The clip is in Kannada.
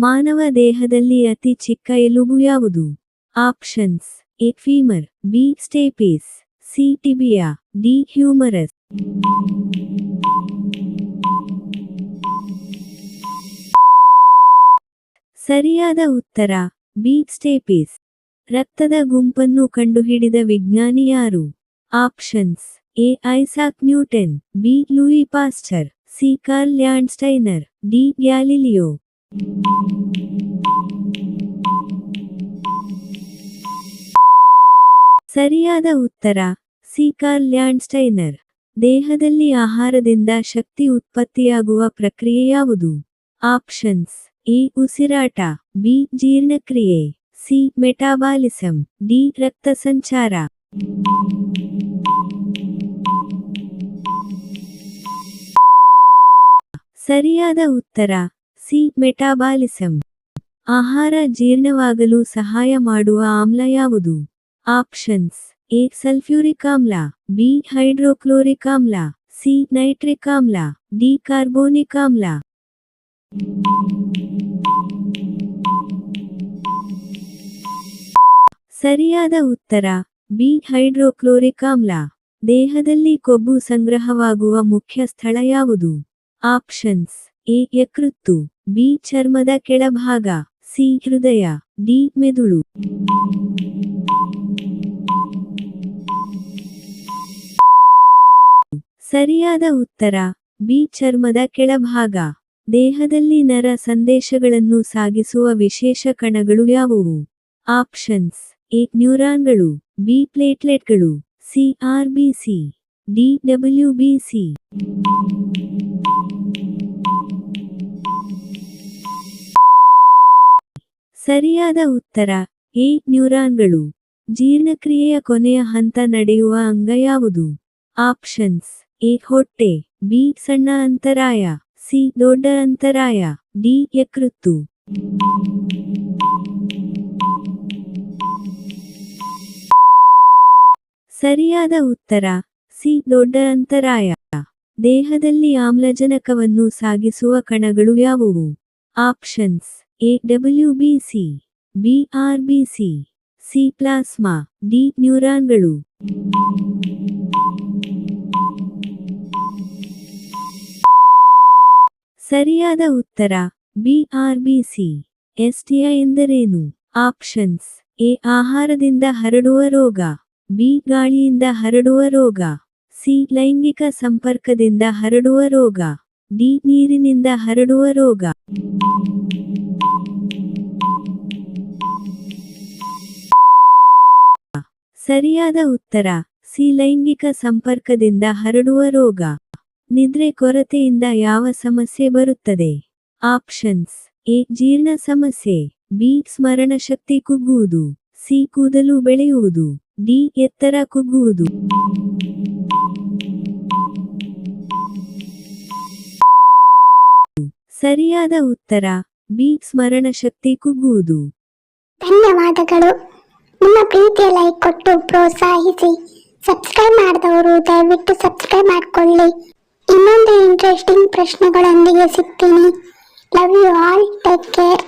ಮಾನವ ದೇಹದಲ್ಲಿ ಅತಿ ಚಿಕ್ಕ ಎಲುಬು ಯಾವುದು? Options: A femur, B stapes, C tibia, D humerus. ಸರಿಯಾದ ಉತ್ತರ ಬಿ ಸ್ಟೇಪಿಸ್. ರಕ್ತದ ಗುಂಪನ್ನು ಕಂಡುಹಿಡಿದ ವಿಜ್ಞಾನಿ ಯಾರು? Options: A Isaac Newton, B Louis Pasteur, C Karl Landsteiner, D Galileo. ಸರಿಯಾದ ಉತ್ತರ ಸಿ ಕಾರ್ಲ್ ಲ್ಯಾಂಡ್ಸ್ಟೈನರ್. ದೇಹದಲ್ಲಿ ಆಹಾರದಿಂದ ಶಕ್ತಿ ಉತ್ಪತ್ತಿಯಾಗುವ ಪ್ರಕ್ರಿಯೆ ಯಾವುದು? ಆಪ್ಷನ್ಸ್: ಎ ಉಸಿರಾಟ, ಬಿ ಜೀರ್ಣಕ್ರಿಯೆ, ಸಿ ಮೆಟಾಬಾಲಿಸಂ, ಡಿ ರಕ್ತ ಸಂಚಾರ. ಸರಿಯಾದ ಉತ್ತರ ಸಿ ಮೆಟಾಬಾಲಿಸಂ. ಆಹಾರ ಜೀರ್ಣವಾಗಲು ಸಹಾಯ ಮಾಡುವ ಆಮ್ಲ ಯಾವುದು? ಆಪ್ಷನ್ಸ್: ಎ ಸಲ್ಫ್ಯೂರಿಕ್ ಆಮ್ಲ, ಬಿ ಹೈಡ್ರೋಕ್ಲೋರಿಕ್ ಆಮ್ಲ, ಸಿ ನೈಟ್ರಿಕ್ ಆಮ್ಲ, ಡಿ ಕಾರ್ಬೋನಿಕ್ ಆಮ್ಲ. ಸರಿಯಾದ ಉತ್ತರ ಬಿ ಹೈಡ್ರೋಕ್ಲೋರಿಕ್ ಆಮ್ಲ. ದೇಹದಲ್ಲಿ ಕೊಬ್ಬು ಸಂಗ್ರಹವಾಗುವ ಮುಖ್ಯ ಸ್ಥಳ ಯಾವುದು? ಆಪ್ಷನ್ಸ್: ಎ ಯಕೃತ್ತು, ಬಿ ಚರ್ಮದ ಕೆಳಭಾಗ, ಸಿ ಹೃದಯ, ಡಿ ಮೆದುಳು. ಸರಿಯಾದ ಉತ್ತರ ಬಿ ಚರ್ಮದ ಕೆಳಭಾಗ. ದೇಹದಲ್ಲಿ ನರ ಸಂದೇಶಗಳನ್ನು ಸಾಗಿಸುವ ವಿಶೇಷ ಕಣಗಳು ಯಾವುವು? ಆಪ್ಷನ್ಸ್: ಎ ನ್ಯೂರಾನ್ಗಳು, ಬಿ ಪ್ಲೇಟ್ಲೆಟ್ಗಳು, ಸಿ ಆರ್ಬಿಸಿ, ಡಿ ಡಬ್ಲ್ಯೂಬಿಸಿ. ಸರಿಯಾದ ಉತ್ತರ ಎ ನ್ಯೂರಾನ್ಗಳು. ಜೀರ್ಣಕ್ರಿಯೆಯ ಕೊನೆಯ ಹಂತ ನಡೆಯುವ ಅಂಗ ಯಾವುದು? ಆಪ್ಷನ್ಸ್: ಎ ಹೊಟ್ಟೆ, ಬಿ ಸಣ್ಣ ಅಂತರಾಯ, ಸಿ ದೊಡ್ಡ ಅಂತರಾಯ, ಡಿ ಯಕೃತ್ತು. ಸರಿಯಾದ ಉತ್ತರ ಸಿ ದೊಡ್ಡ ಅಂತರಾಯ. ದೇಹದಲ್ಲಿ ಆಮ್ಲಜನಕವನ್ನು ಸಾಗಿಸುವ ಕಣಗಳು ಯಾವುವು? Options: A WBC, B RBC, C plasma, D ನ್ಯೂರಾನ್ಗಳು. ಸರಿಯಾದ ಉತ್ತರ ಬಿ ಆರ್ಬಿಸಿ. ಎಸ್ಟಿಐ ಎಂದರೇನು? ಆಪ್ಷನ್ಸ್: ಎ ಆಹಾರದಿಂದ ಹರಡುವ ರೋಗ, ಬಿ ಗಾಳಿಯಿಂದ ಹರಡುವ ರೋಗ, ಸಿ ಲೈಂಗಿಕ ಸಂಪರ್ಕದಿಂದ ಹರಡುವ ರೋಗ, ಡಿ ನೀರಿನಿಂದ ಹರಡುವ ರೋಗ. ಸರಿಯಾದ ಉತ್ತರ ಸಿ ಲೈಂಗಿಕ ಸಂಪರ್ಕದಿಂದ ಹರಡುವ ರೋಗ. ನಿದ್ರೆ ಕೊರತೆಯಿಂದ ಯಾವ ಸಮಸ್ಯೆ ಬರುತ್ತದೆ? ಆಪ್ಷನ್ಸ್: ಎ ಜೀರ್ಣ ಸಮಸ್ಯೆ, ಬಿ ಸ್ಮರಣಶಕ್ತಿ ಕುಗ್ಗುವುದು, ಸಿ ಕೂದಲು ಬೆಳೆಯುವುದು, ಡಿ ಎತ್ತರ ಕುಗ್ಗುವುದು. ಸರಿಯಾದ ಉತ್ತರ ಬಿ ಸ್ಮರಣಶಕ್ತಿ ಕುಗ್ಗುವುದು. ಧನ್ಯವಾದಗಳು. ನಿಮ್ಮ ಪ್ರೀತಿಯ ಲೈಕ್ ಕೊಟ್ಟು ಪ್ರೋತ್ಸಾಹಿಸಿ. ಸಬ್ಸ್ಕ್ರೈಬ್ ಮಾಡಿದವರು ದಯವಿಟ್ಟು ಸಬ್ಸ್ಕ್ರೈಬ್ ಮಾಡಿಕೊಳ್ಳಿ. ಇನ್ನೊಂದು ಇಂಟ್ರೆಸ್ಟಿಂಗ್ ಪ್ರಶ್ನೆಗಳೊಂದಿಗೆ ಸಿಗ್ತೀನಿ. Love you all. Take care.